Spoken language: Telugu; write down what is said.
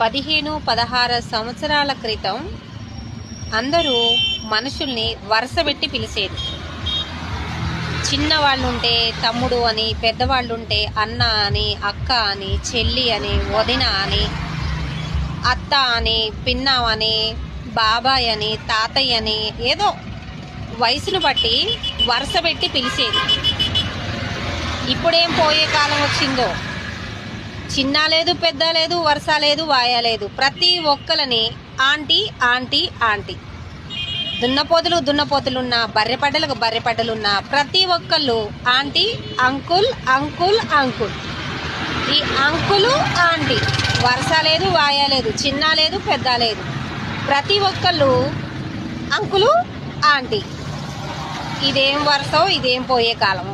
15-16 సంవత్సరాల క్రితం అందరూ మనుషుల్ని వరుసబెట్టి పిలిచేది. చిన్నవాళ్ళుంటే తమ్ముడు అని, పెద్దవాళ్ళుంటే అన్న అని, అక్క అని, చెల్లి అని, వదిన అని, అత్త అని, పిన్నం అని, బాబాయ్ అని, తాతయ్య అని, ఏదో వయసును బట్టి వరుసబెట్టి పిలిచేది. ఇప్పుడేం పోయే కాలం వచ్చిందో, చిన్న లేదు, పెద్ద లేదు, వరుస లేదు, వాయ లేదు, ప్రతి ఒక్కరిని ఆంటీ ఆంటీ ఆంటీ. దున్నపోతులున్నా, బర్రెపడ్డలున్నా ప్రతి ఒక్కళ్ళు ఆంటీ, అంకుల్ అంకుల్ అంకుల్. ఈ అంకులు ఆంటీ, వరుస లేదు, వాయ లేదు, చిన్న లేదు, పెద్ద లేదు, ప్రతి ఒక్కళ్ళు అంకులు ఆంటీ. ఇదేం వరుసో, ఇదేం పోయే కాలమో.